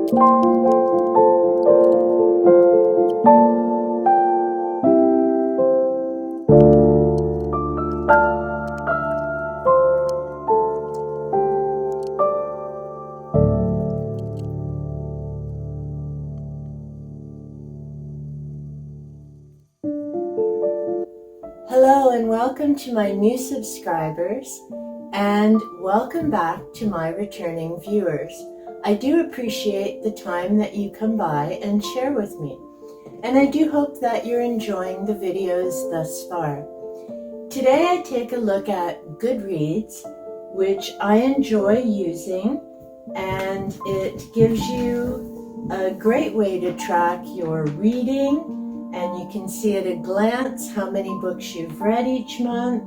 Hello and welcome to my new subscribers, and welcome back to my returning viewers. I do appreciate the time that you come by and share with me, and I do hope that you're enjoying the videos thus far. Today I take a look at Goodreads, which I enjoy using, and it gives you a great way to track your reading. And you can see at a glance how many books you've read each month.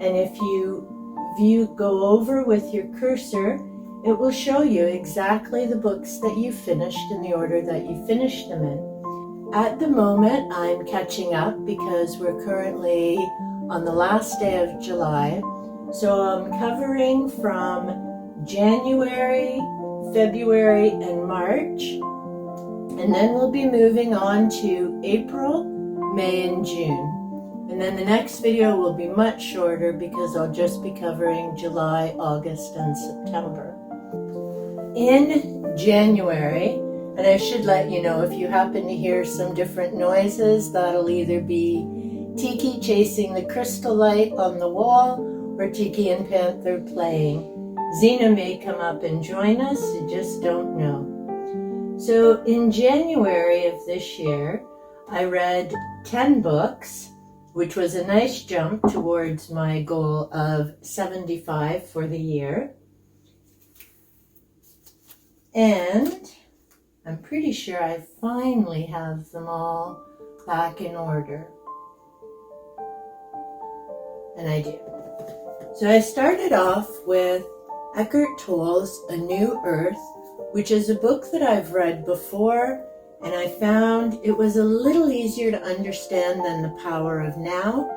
And if you go over with your cursor, it will show you exactly the books that you finished in the order that you finished them in. At the moment, I'm catching up because we're currently on the last day of July. So I'm covering from January, February, and March. And then we'll be moving on to April, May, and June. And then the next video will be much shorter because I'll just be covering July, August, and September. In January, and I should let you know if you happen to hear some different noises, that'll either be Tiki chasing the crystal light on the wall or Tiki and Panther playing. Xena may come up and join us, you just don't know. So in January of this year, I read 10 books, which was a nice jump towards my goal of 75 for the year. And I'm pretty sure I finally have them all back in order. And I do. So I started off with Eckhart Tolle's A New Earth, which is a book that I've read before, and I found it was a little easier to understand than The Power of Now.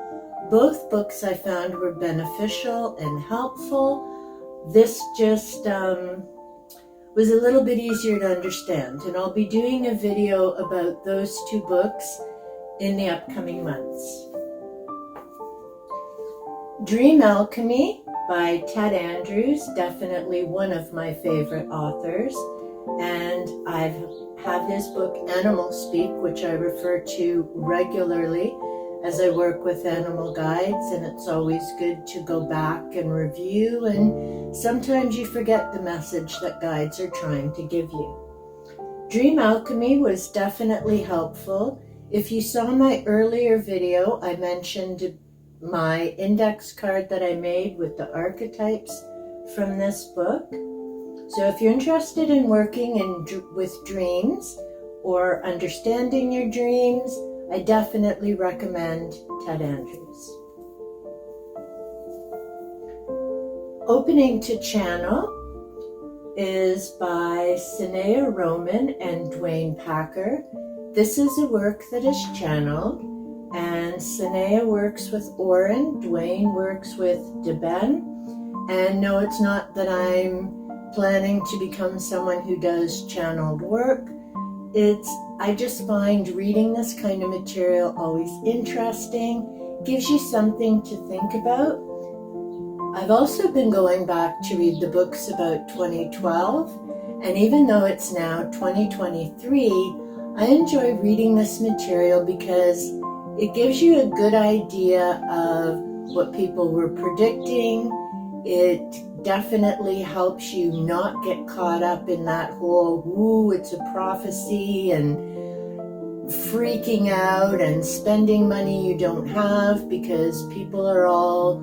Both books I found were beneficial and helpful. This just was a little bit easier to understand, and I'll be doing a video about those two books in the upcoming months. Dream Alchemy by Ted Andrews, definitely one of my favorite authors, and I have his book Animal Speak, which I refer to regularly as I work with animal guides, and it's always good to go back and review, and sometimes you forget the message that guides are trying to give you. Dream Alchemy was definitely helpful. If you saw my earlier video, I mentioned my index card that I made with the archetypes from this book. So if you're interested in working with dreams or understanding your dreams, I definitely recommend Ted Andrews. Opening to Channel is by Sinea Roman and Dwayne Packer. This is a work that is channeled, and Sinea works with Oren, Dwayne works with Deben. And no, it's not that I'm planning to become someone who does channeled work. I just find reading this kind of material always interesting, gives you something to think about. I've also been going back to read the books about 2012, and even though it's now 2023, I enjoy reading this material because it gives you a good idea of what people were predicting. It definitely helps you not get caught up in that whole, ooh, it's a prophecy, and freaking out and spending money you don't have, because people are all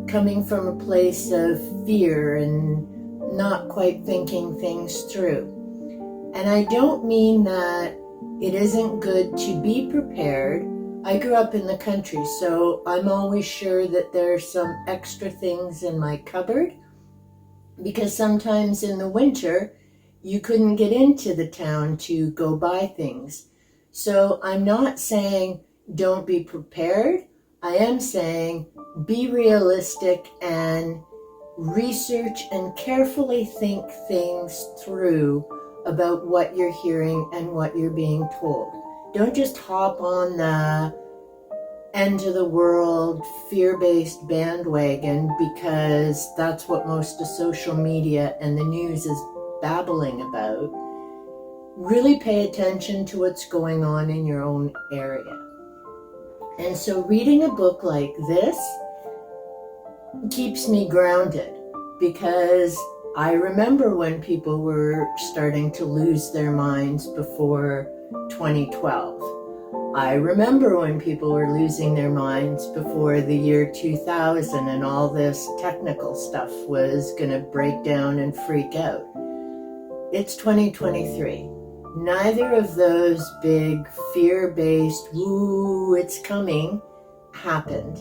coming from a place of fear and not quite thinking things through. And I don't mean that it isn't good to be prepared. I grew up in the country, so I'm always sure that there's some extra things in my cupboard, because sometimes in the winter you couldn't get into the town to go buy things. So I'm not saying don't be prepared. I am saying be realistic and research and carefully think things through about what you're hearing and what you're being told. Don't just hop on the end of the world fear-based bandwagon because that's what most of social media and the news is babbling about. Really pay attention to what's going on in your own area. And so reading a book like this keeps me grounded, because I remember when people were starting to lose their minds before 2012. I remember when people were losing their minds before the year 2000 and all this technical stuff was going to break down and freak out. It's 2023. Neither of those big fear-based, woo, it's coming, happened.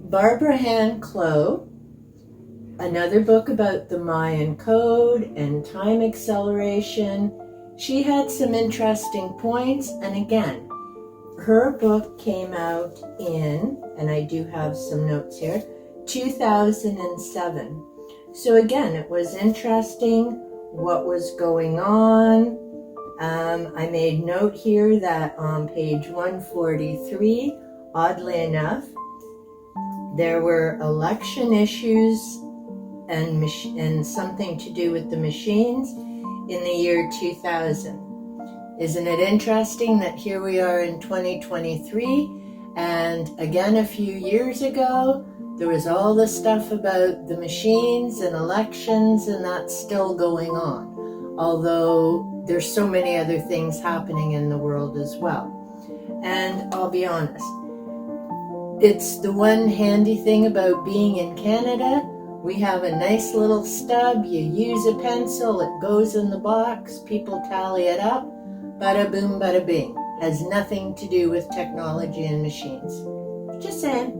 Barbara Hand Clow, another book about the Mayan code and time acceleration. She had some interesting points, and again, her book came out in, and I do have some notes here, 2007. So again, it was interesting what was going on. I made note here that on page 143, oddly enough, there were election issues and something to do with the machines in the year 2000. Isn't it interesting that here we are in 2023, and again a few years ago there was all this stuff about the machines and elections, and that's still going on, although there's so many other things happening in the world as well. And I'll be honest, it's the one handy thing about being in Canada. We have a nice little stub. You use a pencil, it goes in the box, people tally it up, bada boom, bada bing. Has nothing to do with technology and machines. Just saying.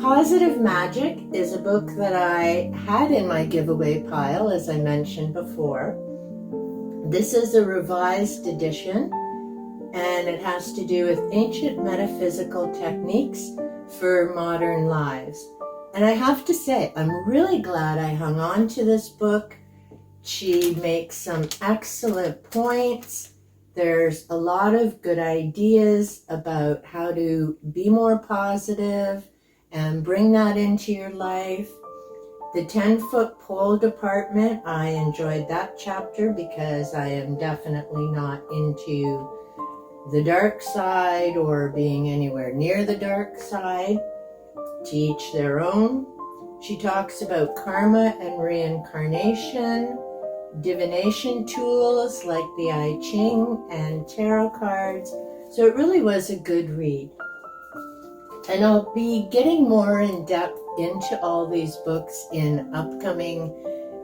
Positive Magic is a book that I had in my giveaway pile, as I mentioned before. This is a revised edition, and it has to do with ancient metaphysical techniques for modern lives. And I have to say, I'm really glad I hung on to this book. She makes some excellent points. There's a lot of good ideas about how to be more positive and bring that into your life. The 10-foot pole department, I enjoyed that chapter because I am definitely not into the dark side or being anywhere near the dark side. To each their own. She talks about karma and reincarnation, divination tools like the I Ching and tarot cards. So it really was a good read. And I'll be getting more in depth into all these books in upcoming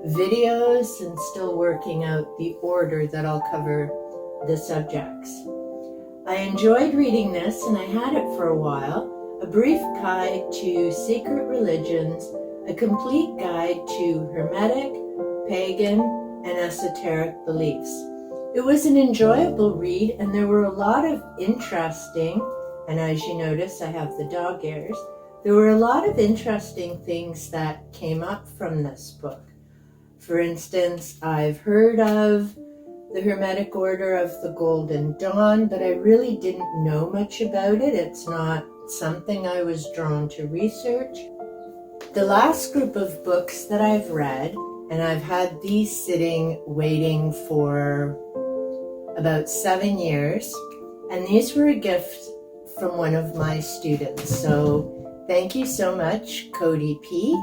videos and still working out the order that I'll cover the subjects. I enjoyed reading this, and I had it for a while. A Brief Guide to Secret Religions, a complete guide to Hermetic, Pagan, and Esoteric beliefs. It was an enjoyable read, and there were a lot of interesting, and as you notice, I have the dog ears. There were a lot of interesting things that came up from this book. For instance, I've heard of the Hermetic Order of the Golden Dawn, but I really didn't know much about it. It's not something I was drawn to research. The last group of books that I've read, and I've had these sitting waiting for about 7 years, and these were a gift from one of my students. So thank you so much, Cody P.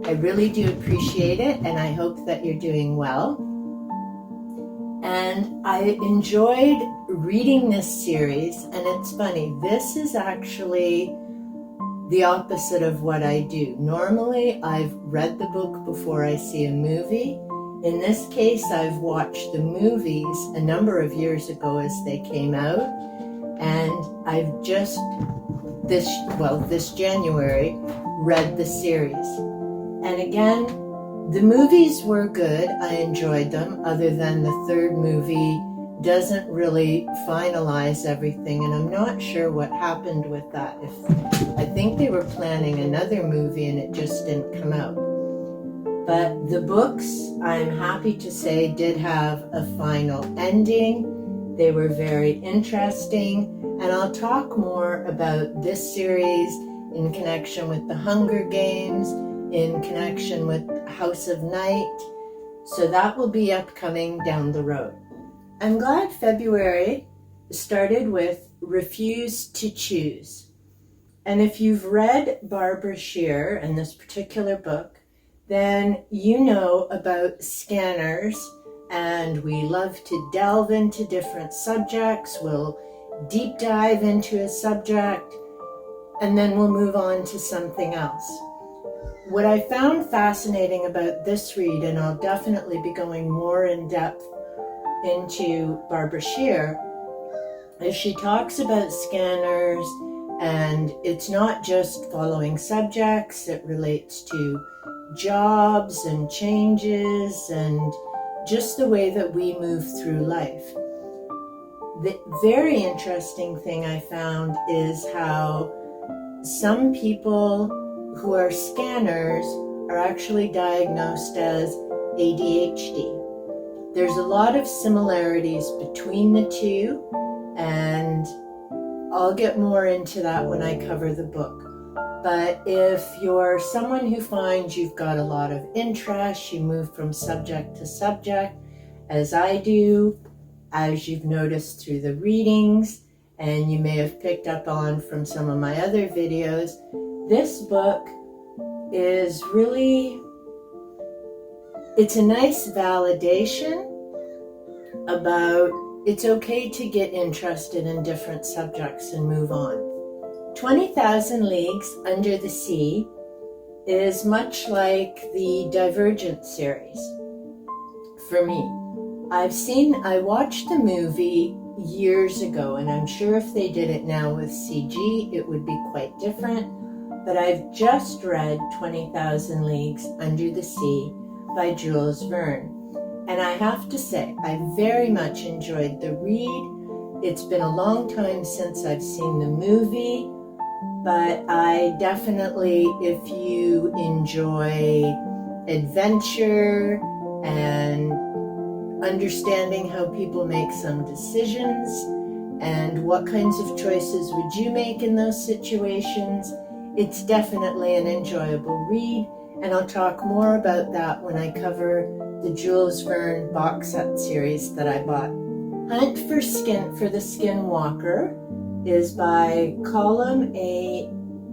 I really do appreciate it, and I hope that you're doing well. And I enjoyed reading this series, and it's funny, this is actually the opposite of what I do. Normally, I've read the book before I see a movie. In this case, I've watched the movies a number of years ago as they came out, and I've just, this January, read the series. And again, the movies were good. I enjoyed them, other than the third movie doesn't really finalize everything, and I'm not sure what happened with that. I think they were planning another movie and it just didn't come out. But the books, I'm happy to say, did have a final ending. They were very interesting, and I'll talk more about this series in connection with the Hunger Games, in connection with House of Night. So that will be upcoming down the road. I'm glad February started with Refuse to Choose. And if you've read Barbara Scheer and this particular book, then you know about scanners, and we love to delve into different subjects. We'll deep dive into a subject, and then we'll move on to something else. What I found fascinating about this read, and I'll definitely be going more in depth into Barbara Scheer, is she talks about scanners, and it's not just following subjects. It relates to jobs and changes and just the way that we move through life. The very interesting thing I found is how some people who are scanners are actually diagnosed as ADHD. There's a lot of similarities between the two, and I'll get more into that when I cover the book. But if you're someone who finds you've got a lot of interest, you move from subject to subject, as I do, as you've noticed through the readings, and you may have picked up on from some of my other videos, this book is really, it's a nice validation about it's okay to get interested in different subjects and move on. 20,000 Leagues Under the Sea is much like the Divergent series for me. I watched the movie years ago, and I'm sure if they did it now with CG, it would be quite different. But I've just read 20,000 Leagues Under the Sea by Jules Verne. And I have to say, I very much enjoyed the read. It's been a long time since I've seen the movie, but I definitely, if you enjoy adventure and understanding how people make some decisions and what kinds of choices would you make in those situations, it's definitely an enjoyable read, and I'll talk more about that when I cover the Jules Verne box set series that I bought. Hunt for the Skinwalker is by Colm A.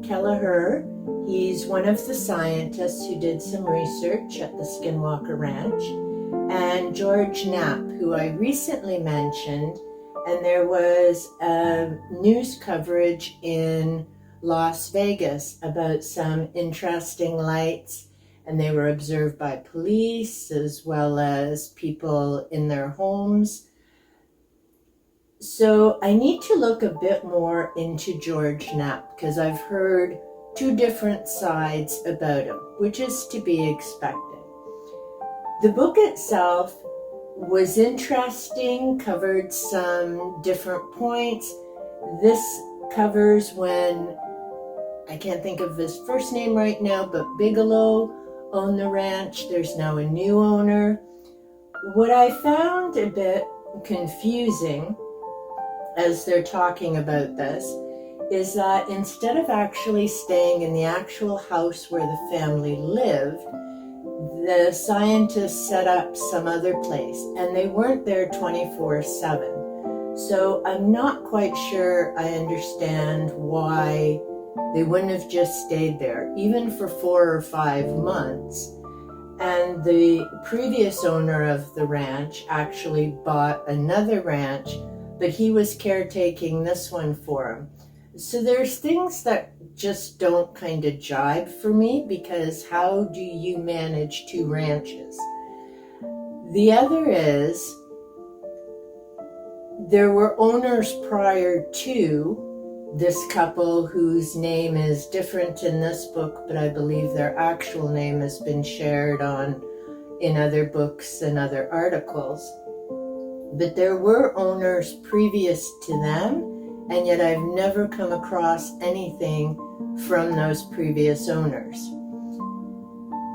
Kelleher. He's one of the scientists who did some research at the Skinwalker Ranch, and George Knapp, who I recently mentioned, and there was news coverage in Las Vegas about some interesting lights, and they were observed by police as well as people in their homes. So I need to look a bit more into George Knapp, because I've heard two different sides about him, which is to be expected. The book itself was interesting, covered some different points. This covers when, I can't think of his first name right now, but Bigelow owned the ranch. There's now a new owner. What I found a bit confusing as they're talking about this is that instead of actually staying in the actual house where the family lived, the scientists set up some other place, and they weren't there 24/7. So I'm not quite sure I understand why they wouldn't have just stayed there, even for 4 or 5 months. And the previous owner of the ranch actually bought another ranch, but he was caretaking this one for him. So there's things that just don't kind of jibe for me, because how do you manage 2 ranches? The other is, there were owners prior to this couple whose name is different in this book, but I believe their actual name has been shared in other books and other articles. But there were owners previous to them, and yet I've never come across anything from those previous owners.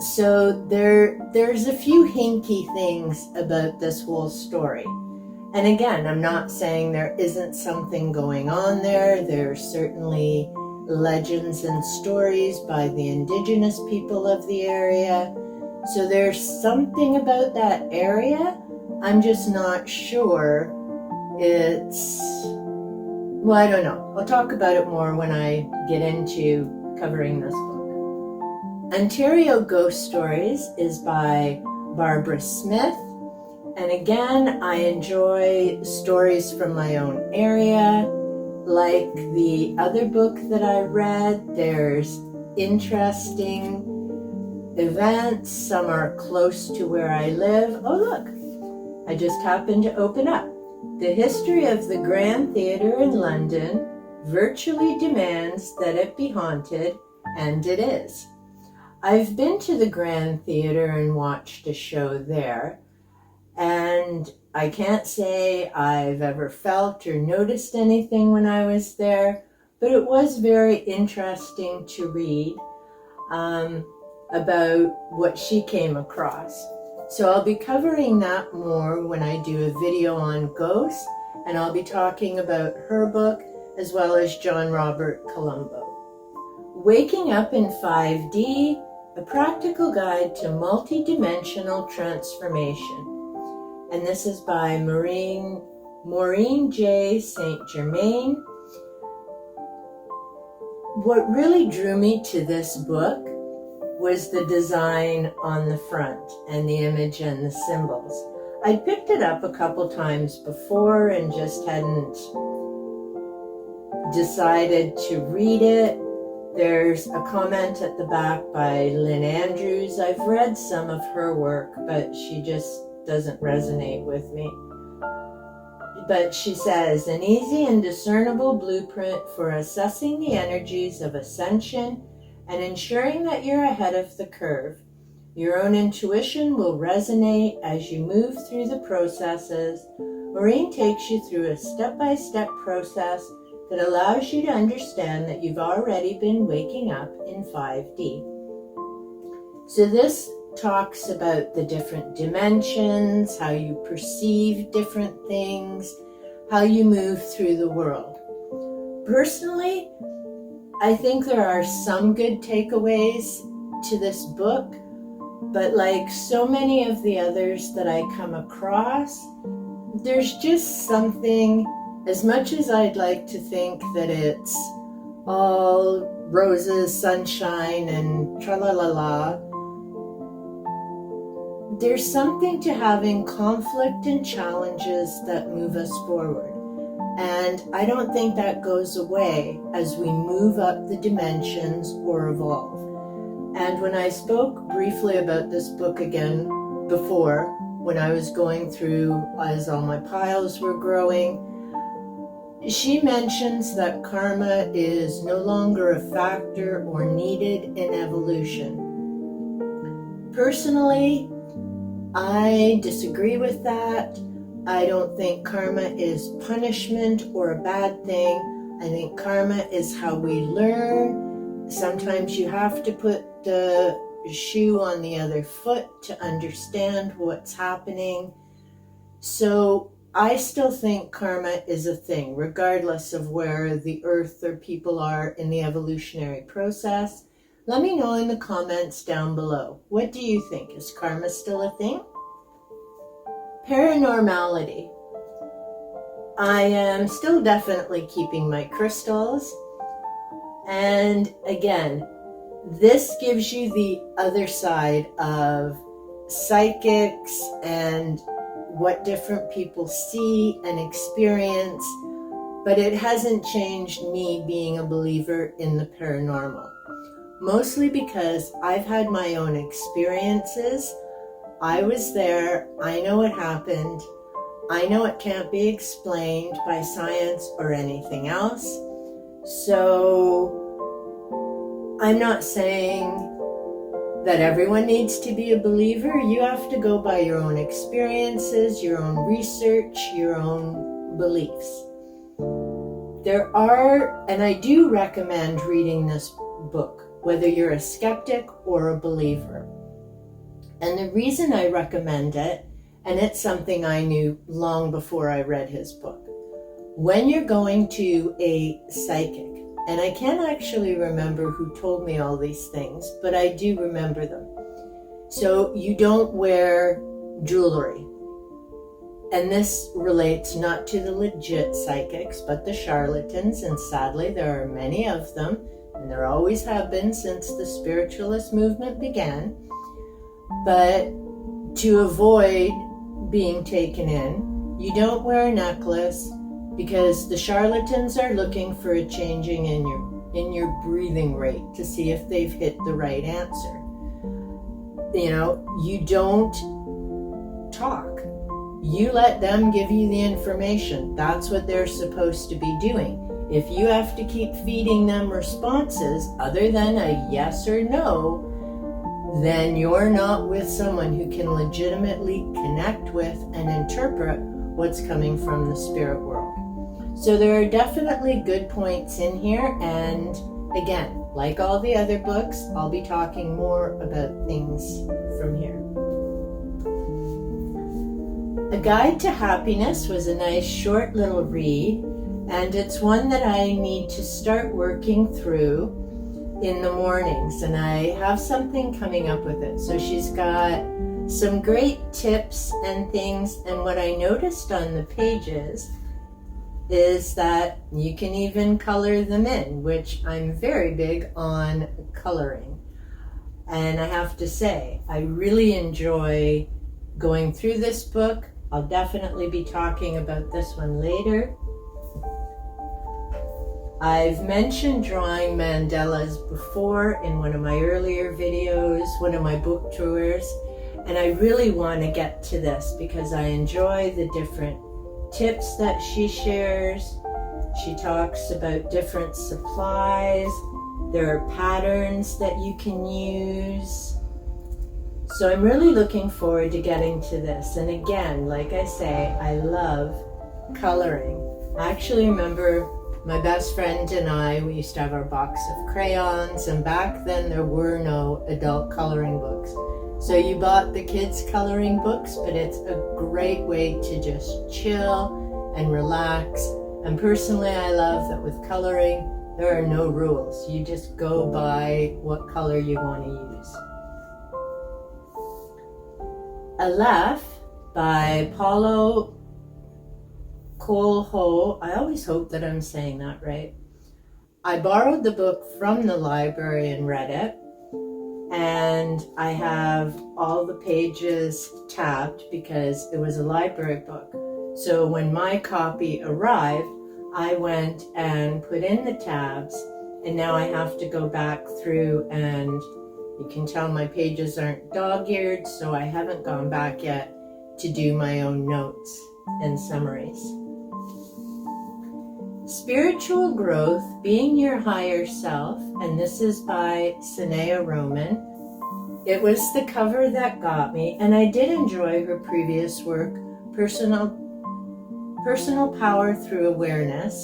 So there's a few hinky things about this whole story. And again, I'm not saying there isn't something going on there. There's certainly legends and stories by the indigenous people of the area. So there's something about that area. I'm just not sure it's, well, I don't know. I'll talk about it more when I get into covering this book. Ontario Ghost Stories is by Barbara Smith. And again, I enjoy stories from my own area. Like the other book that I read, there's interesting events. Some are close to where I live. Oh, look, I just happened to open up. The history of the Grand Theatre in London virtually demands that it be haunted, and it is. I've been to the Grand Theatre and watched a show there. And I can't say I've ever felt or noticed anything when I was there, but it was very interesting to read about what she came across. So I'll be covering that more when I do a video on ghosts, and I'll be talking about her book as well as John Robert Colombo. Waking Up in 5D, a practical guide to multidimensional transformation. And this is by Maureen J. St. Germain. What really drew me to this book was the design on the front and the image and the symbols. I'd picked it up a couple times before and just hadn't decided to read it. There's a comment at the back by Lynn Andrews. I've read some of her work, but she just doesn't resonate with me. But she says, an easy and discernible blueprint for assessing the energies of ascension and ensuring that you're ahead of the curve. Your own intuition will resonate as you move through the processes. Maureen takes you through a step-by-step process that allows you to understand that you've already been waking up in 5D. So this talks about the different dimensions, how you perceive different things, how you move through the world. Personally, I think there are some good takeaways to this book, but like so many of the others that I come across, there's just something, as much as I'd like to think that it's all roses, sunshine, and tra-la-la-la, there's something to having conflict and challenges that move us forward. And I don't think that goes away as we move up the dimensions or evolve. And when I spoke briefly about this book again before, when I was going through as all my piles were growing, she mentions that karma is no longer a factor or needed in evolution. Personally, I disagree with that. I don't think karma is punishment or a bad thing. I think karma is how we learn. Sometimes you have to put the shoe on the other foot to understand what's happening. So I still think karma is a thing, regardless of where the earth or people are in the evolutionary process. Let me know in the comments down below. What do you think? Is karma still a thing? Paranormality. I am still definitely keeping my crystals. And again, this gives you the other side of psychics and what different people see and experience, but it hasn't changed me being a believer in the paranormal. Mostly because I've had my own experiences. I was there. I know what happened. I know it can't be explained by science or anything else. So I'm not saying that everyone needs to be a believer. You have to go by your own experiences, your own research, your own beliefs. There are, and I do recommend reading this book, whether you're a skeptic or a believer. And the reason I recommend it, and it's something I knew long before I read his book, when you're going to a psychic, and I can't actually remember who told me all these things, but I do remember them. So you don't wear jewelry. And this relates not to the legit psychics, but the charlatans, and sadly there are many of them, and there always have been since the spiritualist movement began. But to avoid being taken in, you don't wear a necklace, because the charlatans are looking for a changing in your breathing rate to see if they've hit the right answer. You don't talk. You let them give you the information. That's what they're supposed to be doing. If you have to keep feeding them responses other than a yes or no, then you're not with someone who can legitimately connect with and interpret what's coming from the spirit world. So there are definitely good points in here, and again, like all the other books, I'll be talking more about things from here. A Guide to Happiness was a nice short little read, and it's one that I need to start working through in the mornings, and I have something coming up with it. So she's got some great tips and things, and what I noticed on the pages is that you can even color them in, which I'm very big on coloring. And I have to say, I really enjoy going through this book. I'll definitely be talking about this one later. I've mentioned drawing mandalas before in one of my earlier videos, one of my book tours, and I really want to get to this because I enjoy the different tips that she shares. She talks about different supplies. There are patterns that you can use. So I'm really looking forward to getting to this. And again, like I say, I love coloring. I actually remember my best friend and we used to have our box of crayons, and back then there were no adult coloring books. So you bought the kids' coloring books, but it's a great way to just chill and relax. And personally, I love that with coloring, there are no rules. You just go by what color you want to use. Aleph by Paulo Coelho. I always hope that I'm saying that right. I borrowed the book from the library and read it, and I have all the pages tabbed because it was a library book. So when my copy arrived, I went and put in the tabs, and now I have to go back through, and you can tell my pages aren't dog-eared, so I haven't gone back yet to do my own notes and summaries. Spiritual Growth, Being Your Higher Self, and this is by Sanaya Roman. It was the cover that got me, and I did enjoy her previous work, Personal Power Through Awareness.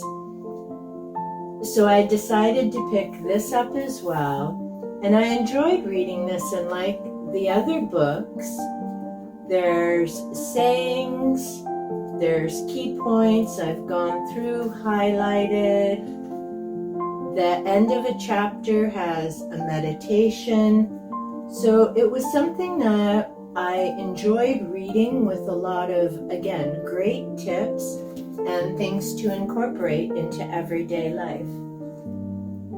So I decided to pick this up as well, and I enjoyed reading this, and like the other books, there's sayings, there's key points I've gone through, highlighted. The end of a chapter has a meditation. So it was something that I enjoyed reading with a lot of, again, great tips and things to incorporate into everyday life.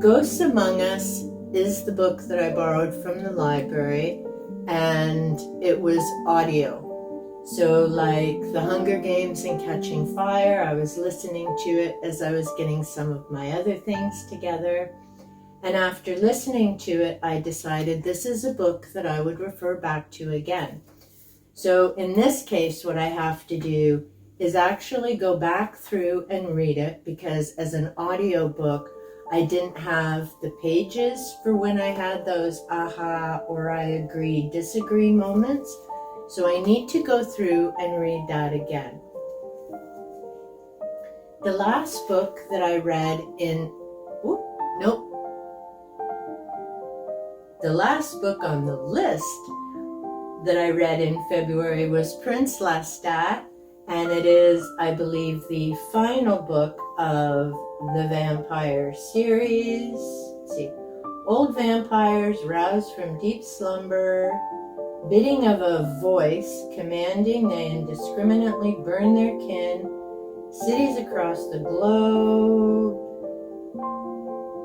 Ghosts Among Us is the book that I borrowed from the library, and it was audio. So like The Hunger Games and Catching Fire, I was listening to it as I was getting some of my other things together. And after listening to it, I decided this is a book that I would refer back to again. So in this case, what I have to do is actually go back through and read it, because as an audio book, I didn't have the pages for when I had those aha or I agree, disagree moments. So I need to go through and read that again. The last book that I read the last book on the list that I read in February was Prince Lastat, and it is, I believe, the final book of the vampire series. Let's see. Old vampires roused from deep slumber, bidding of a voice, commanding they indiscriminately burn their kin, cities across the globe.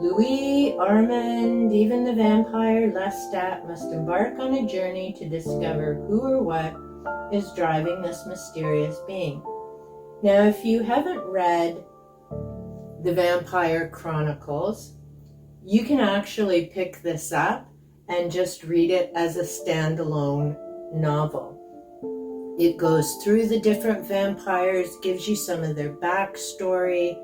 Louis, Armand, even the vampire Lestat must embark on a journey to discover who or what is driving this mysterious being. Now, if you haven't read the Vampire Chronicles, you can actually pick this up and just read it as a standalone novel. It goes through the different vampires, gives you some of their backstory.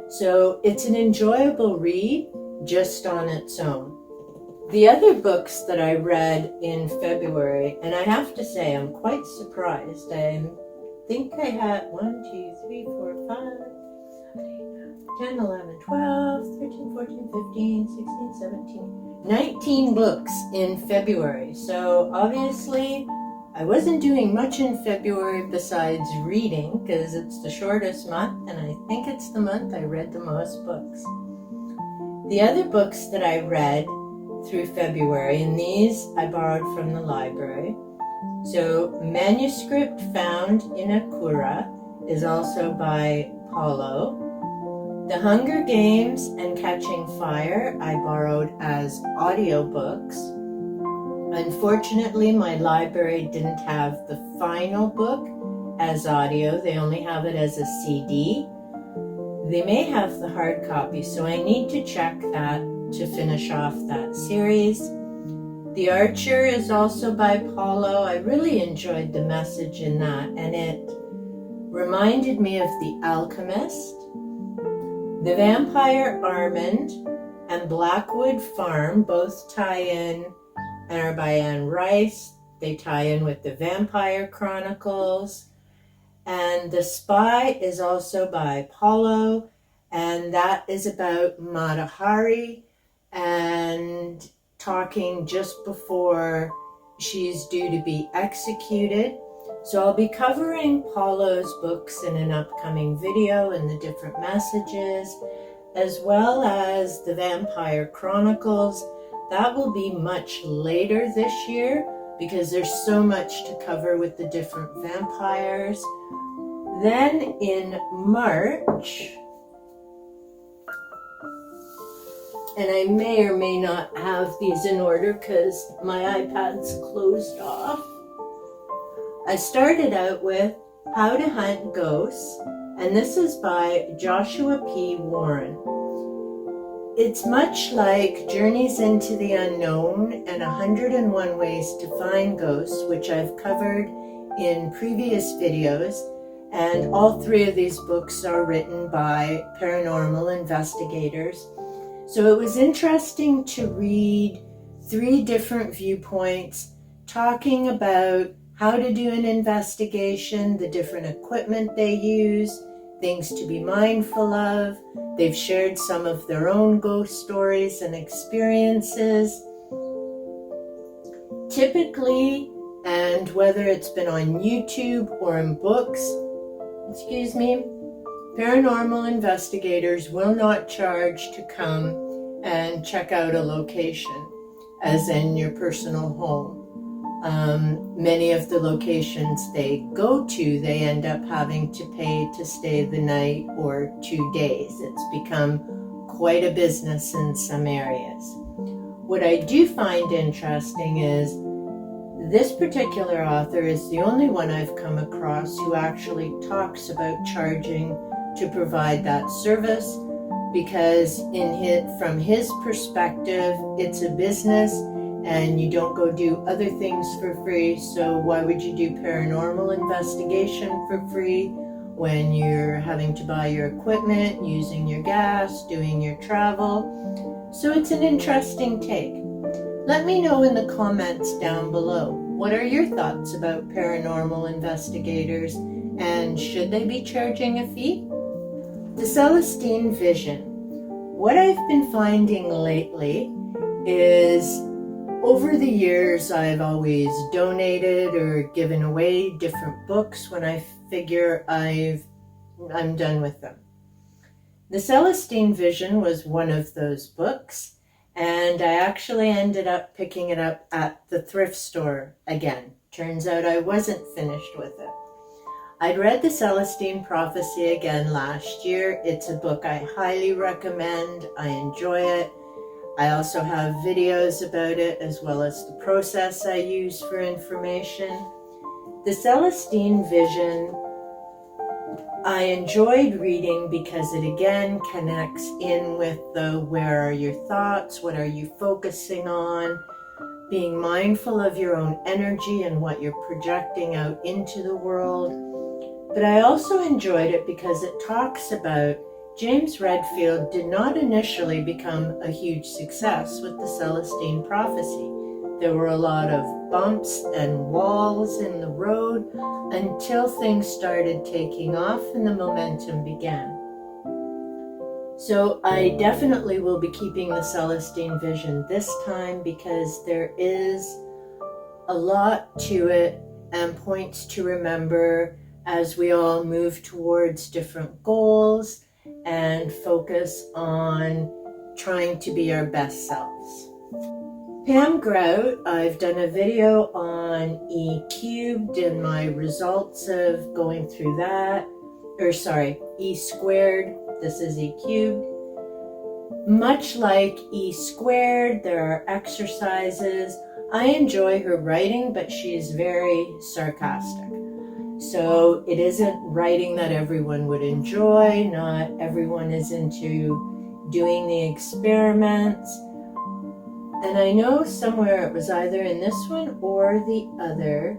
So it's an enjoyable read just on its own. The other books that I read in February, and I have to say I'm quite surprised. I think I had 1, 2, 3, 4, 5, 10, 11, 12, 13, 14, 15, 16, 17, 19 books in February. So obviously I wasn't doing much in February besides reading, because it's the shortest month, and I think it's the month I read the most books. The other books that I read through February, and these I borrowed from the library. So Manuscript Found in a Cura is also by Paulo. The Hunger Games and Catching Fire I borrowed as audiobooks. Unfortunately, my library didn't have the final book as audio. They only have it as a CD. They may have the hard copy, so I need to check that to finish off that series. The Archer is also by Paulo. I really enjoyed the message in that, and it reminded me of The Alchemist. The Vampire Armand and Blackwood Farm both tie in and are by Anne Rice. They tie in with the Vampire Chronicles. And The Spy is also by Paulo, and that is about Mata Hari and talking just before she's due to be executed. So I'll be covering Paulo's books in an upcoming video and the different messages, as well as the Vampire Chronicles. That will be much later this year because there's so much to cover with the different vampires. Then in March, and I may or may not have these in order because my iPad's closed off. I started out with How to Hunt Ghosts, and this is by Joshua P. Warren. It's much like Journeys into the Unknown and 101 Ways to Find Ghosts, which I've covered in previous videos, and all three of these books are written by paranormal investigators. So it was interesting to read 3 different viewpoints talking about how to do an investigation, the different equipment they use, things to be mindful of. They've shared some of their own ghost stories and experiences. Typically, and whether it's been on YouTube or in books, paranormal investigators will not charge to come and check out a location, as in your personal home. Many of the locations they go to, they end up having to pay to stay the night or 2 days. It's become quite a business in some areas. What I do find interesting is this particular author is the only one I've come across who actually talks about charging to provide that service, because from his perspective, it's a business and you don't go do other things for free. So why would you do paranormal investigation for free when you're having to buy your equipment, using your gas, doing your travel? So it's an interesting take. Let me know in the comments down below. What are your thoughts about paranormal investigators, and should they be charging a fee? The Celestine Vision. What I've been finding lately is Over the years, I've always donated or given away different books when I figure I'm done with them. The Celestine Vision was one of those books, and I actually ended up picking it up at the thrift store again. Turns out I wasn't finished with it. I'd read the Celestine Prophecy again last year. It's a book I highly recommend. I enjoy it. I also have videos about it, as well as the process I use for information. The Celestine Vision, I enjoyed reading because it again connects in with the where are your thoughts, what are you focusing on, being mindful of your own energy and what you're projecting out into the world. But I also enjoyed it because it talks about James Redfield did not initially become a huge success with the Celestine Prophecy. There were a lot of bumps and walls in the road until things started taking off and the momentum began. So I definitely will be keeping the Celestine Vision this time because there is a lot to it and points to remember as we all move towards different goals and focus on trying to be our best selves. Pam Grout, I've done a video on E cubed and my results of going through that, E squared, this is E cubed. Much like E squared, there are exercises. I enjoy her writing, but she's very sarcastic. So it isn't writing that everyone would enjoy. Not everyone is into doing the experiments. And I know somewhere, it was either in this one or the other,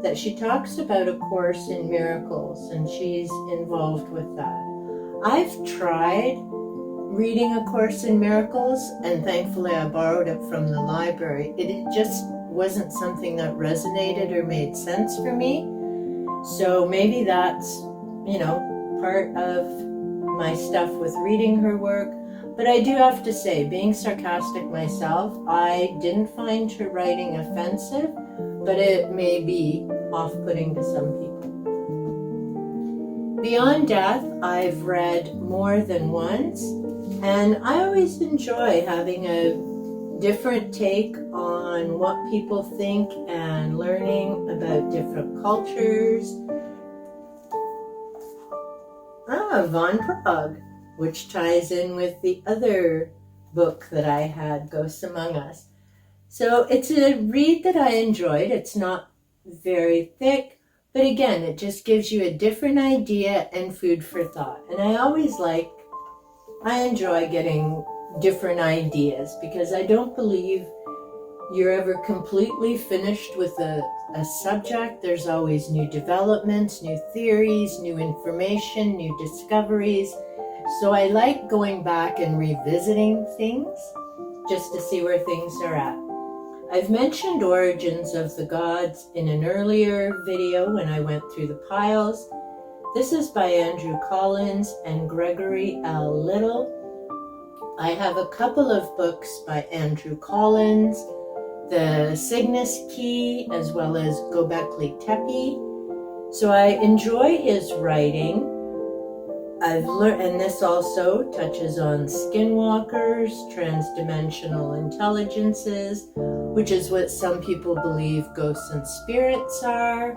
that she talks about A Course in Miracles, and she's involved with that. I've tried reading A Course in Miracles, and thankfully I borrowed it from the library. It just wasn't something that resonated or made sense for me. So maybe that's, part of my stuff with reading her work. But I do have to say, being sarcastic myself, I didn't find her writing offensive, but it may be off-putting to some people. Beyond Death, I've read more than once, and I always enjoy having a different take on what people think and learning about different cultures. Von Prague, which ties in with the other book that I had, Ghosts Among Us. So it's a read that I enjoyed. It's not very thick, but again, it just gives you a different idea and food for thought. And I enjoy getting different ideas because I don't believe you're ever completely finished with a subject. There's always new developments, new theories, new information, new discoveries. So I like going back and revisiting things just to see where things are at. I've mentioned Origins of the Gods in an earlier video when I went through the piles. This is by Andrew Collins and Gregory L. Little. I have a couple of books by Andrew Collins, The Cygnus Key, as well as Göbekli Tepe. So I enjoy his writing. I've learned, and this also touches on skinwalkers, transdimensional intelligences, which is what some people believe ghosts and spirits are.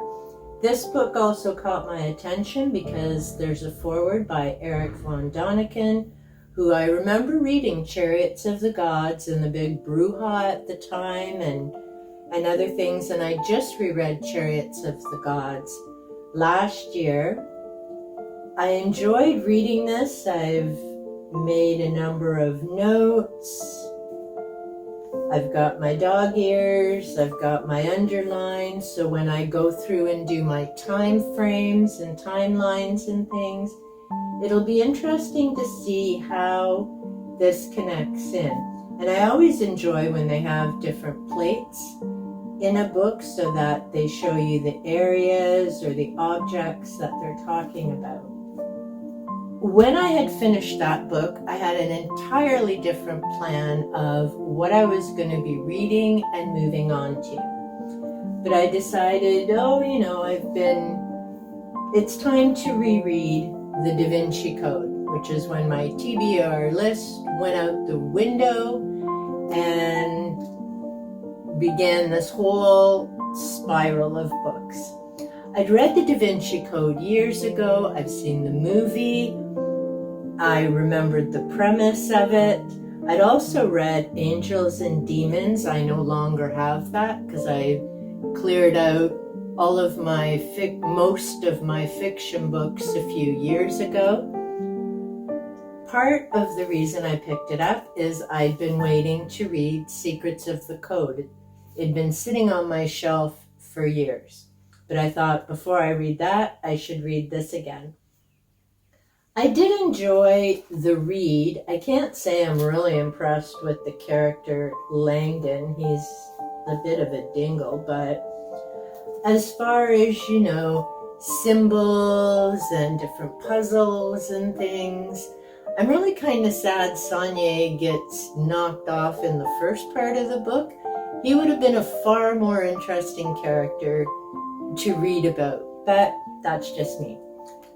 This book also caught my attention because there's a foreword by Eric von Däniken, who I remember reading Chariots of the Gods and the big brouhaha at the time and other things, and I just reread Chariots of the Gods last year. I enjoyed reading this. I've made a number of notes. I've got my dog ears, I've got my underlines, so when I go through and do my time frames and timelines and things, it'll be interesting to see how this connects in. And I always enjoy when they have different plates in a book so that they show you the areas or the objects that they're talking about. When I had finished that book, I had an entirely different plan of what I was going to be reading and moving on to. But I decided, it's time to reread the Da Vinci Code, which is when my TBR list went out the window and began this whole spiral of books. I'd read the Da Vinci Code years ago. I've seen the movie. I remembered the premise of it. I'd also read Angels and Demons. I no longer have that because I cleared out all of my most of my fiction books a few years ago. Part of the reason I picked it up is I'd been waiting to read Secrets of the Code. It'd been sitting on my shelf for years. But I thought before I read that, I should read this again. I did enjoy the read. I can't say I'm really impressed with the character Langdon. He's a bit of a dingle, but as far as, symbols and different puzzles and things, I'm really kind of sad Saunier gets knocked off in the first part of the book. He would have been a far more interesting character to read about, but that's just me.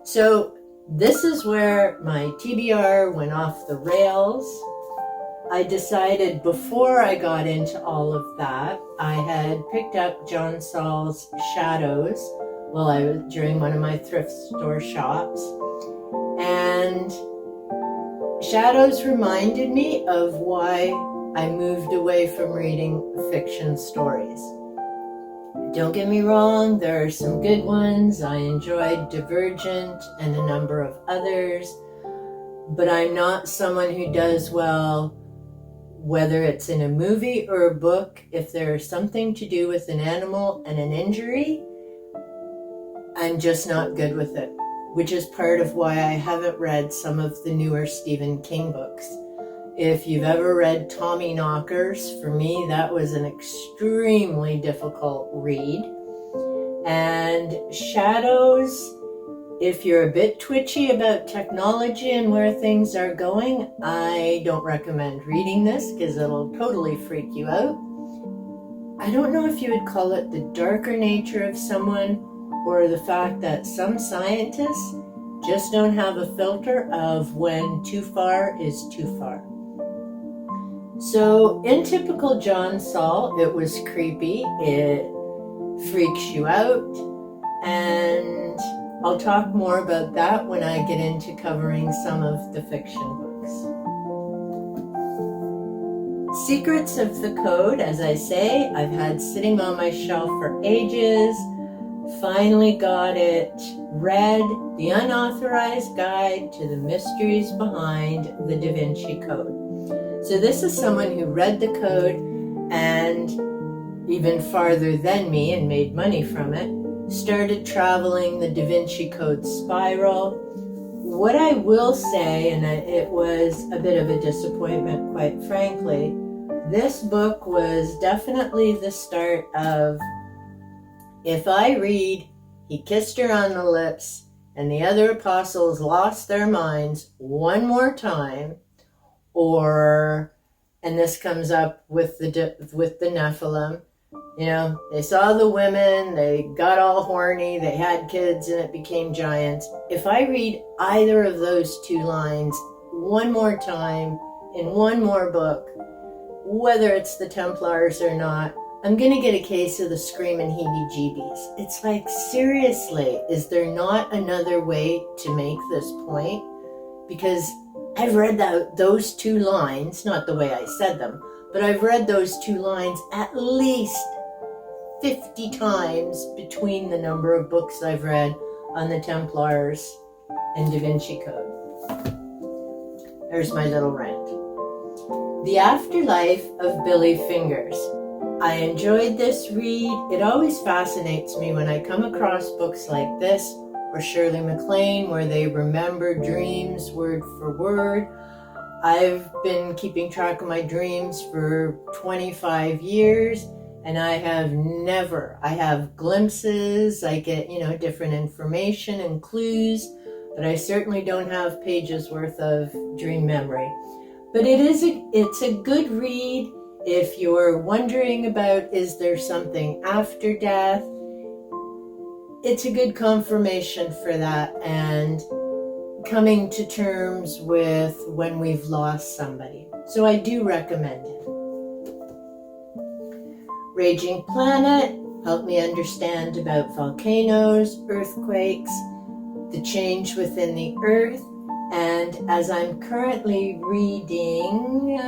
So this is where my TBR went off the rails. I decided before I got into all of that, I had picked up John Saul's Shadows during one of my thrift store shops, and Shadows reminded me of why I moved away from reading fiction stories. Don't get me wrong, there are some good ones. I enjoyed Divergent and a number of others, but I'm not someone who does well, whether it's in a movie or a book, if there's something to do with an animal and an injury, I'm just not good with it, which is part of why I haven't read some of the newer Stephen King books. If you've ever read Tommy Knockers, for me, that was an extremely difficult read. And Shadows, if you're a bit twitchy about technology and where things are going, I don't recommend reading this because it'll totally freak you out. I don't know if you would call it the darker nature of someone or the fact that some scientists just don't have a filter of when too far is too far. So in typical John Saul, it was creepy, it freaks you out, and I'll talk more about that when I get into covering some of the fiction books. Secrets of the Code, as I say, I've had sitting on my shelf for ages. Finally got it read, The Unauthorized Guide to the Mysteries Behind the Da Vinci Code. So this is someone who read the code and even farther than me and made money from it, started traveling the Da Vinci Code spiral. What I will say, and it was a bit of a disappointment, quite frankly, this book was definitely the start of, if I read, he kissed her on the lips and the other apostles lost their minds one more time, and this comes up with the Nephilim, they saw the women, they got all horny, they had kids, and it became giants. If I read either of those two lines one more time in one more book, whether it's the Templars or not, I'm going to get a case of the screaming heebie-jeebies. It's like, seriously, is there not another way to make this point? Because I've read those two lines, not the way I said them, but I've read those two lines at least 50 times between the number of books I've read on the Templars and Da Vinci Code. There's my little rant. The Afterlife of Billy Fingers. I enjoyed this read. It always fascinates me when I come across books like this, or Shirley MacLaine, where they remember dreams word for word. I've been keeping track of my dreams for 25 years, and I have glimpses, I get, different information and clues, but I certainly don't have pages worth of dream memory. But it's a good read if you're wondering about, is there something after death? It's a good confirmation for that, and coming to terms with when we've lost somebody. So I do recommend it. Raging Planet helped me understand about volcanoes, earthquakes, the change within the earth. And as I'm currently reading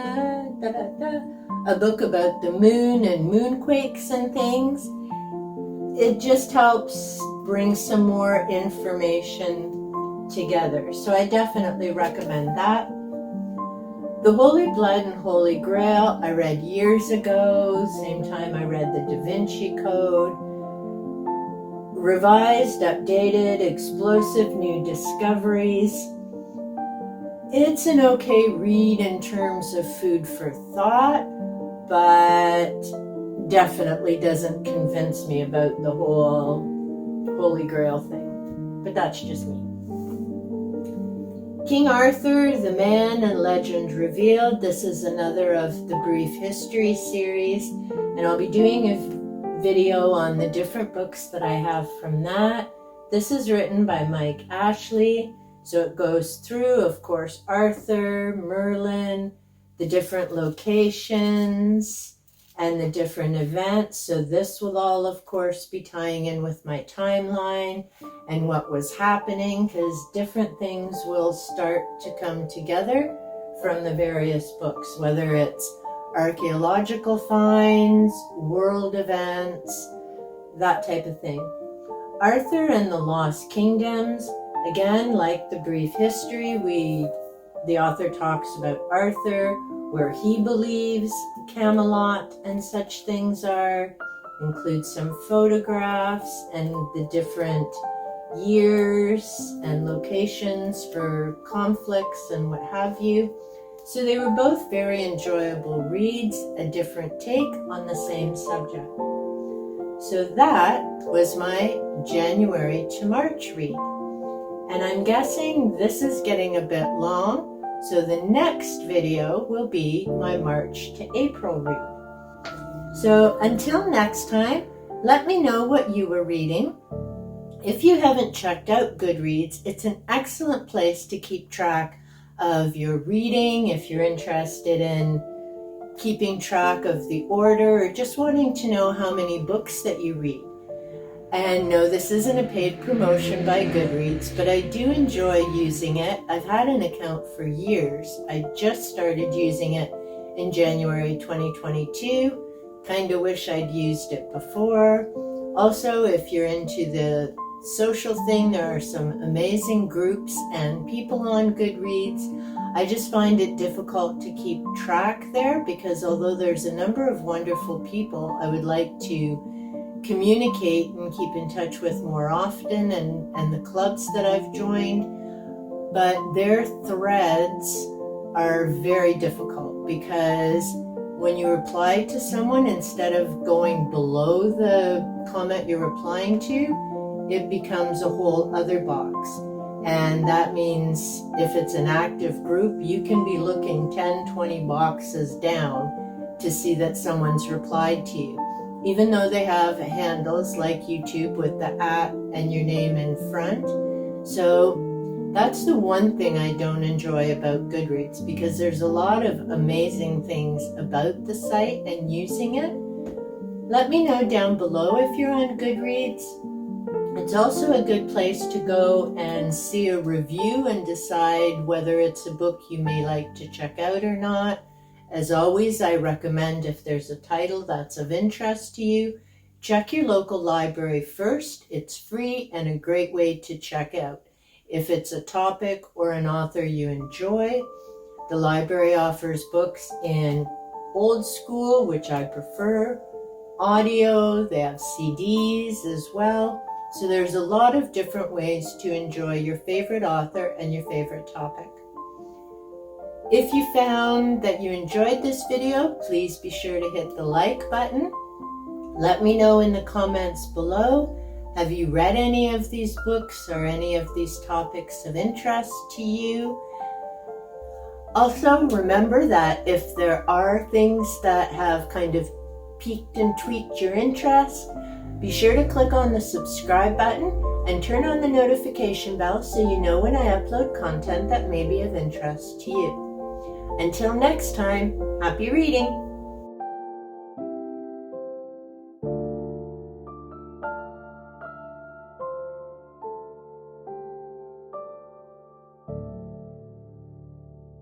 a book about the moon and moonquakes and things, it just helps bring some more information together. So I definitely recommend that. The Holy Blood and Holy Grail I read years ago, same time I read the Da Vinci Code. Revised, updated, explosive new discoveries. It's an okay read in terms of food for thought, but definitely doesn't convince me about the whole Holy Grail thing. But that's just me. King Arthur, The Man and Legend Revealed. This is another of the Brief History series, and I'll be doing a video on the different books that I have from that. This is written by Mike Ashley, so it goes through, of course, Arthur, Merlin, the different locations, and the different events. So this will all, of course, be tying in with my timeline and what was happening, because different things will start to come together from the various books, whether it's archaeological finds, world events, that type of thing. Arthur and the Lost Kingdoms, again, like the Brief History, the author talks about Arthur, where he believes Camelot and such things are, includes some photographs and the different years and locations for conflicts and what have you. So they were both very enjoyable reads, a different take on the same subject. So that was my January to March read. And I'm guessing this is getting a bit long, so the next video will be my March to April read. So until next time, let me know what you were reading. If you haven't checked out Goodreads, it's an excellent place to keep track of your reading, if you're interested in keeping track of the order, or just wanting to know how many books that you read. And no, this isn't a paid promotion by Goodreads, but I do enjoy using it. I've had an account for years. I just started using it in January 2022. Kind of wish I'd used it before. Also, if you're into the social thing, there are some amazing groups and people on Goodreads. I just find it difficult to keep track there, because although there's a number of wonderful people I would like to communicate and keep in touch with more often, and the clubs that I've joined, but their threads are very difficult, because when you reply to someone, instead of going below the comment you're replying to, it becomes a whole other box. And that means if it's an active group, you can be looking 10, 20 boxes down to see that someone's replied to you, even though they have handles like YouTube with the @ and your name in front. So that's the one thing I don't enjoy about Goodreads, because there's a lot of amazing things about the site and using it. Let me know down below if you're on Goodreads. It's also a good place to go and see a review and decide whether it's a book you may like to check out or not. As always, I recommend, if there's a title that's of interest to you, check your local library first. It's free and a great way to check out. If it's a topic or an author you enjoy, the library offers books in old school, which I prefer, audio, they have CDs as well. So there's a lot of different ways to enjoy your favorite author and your favorite topic. If you found that you enjoyed this video, please be sure to hit the like button. Let me know in the comments below. Have you read any of these books or any of these topics of interest to you? Also, remember that if there are things that have kind of piqued and tweaked your interest, be sure to click on the subscribe button and turn on the notification bell so you know when I upload content that may be of interest to you. Until next time, happy reading!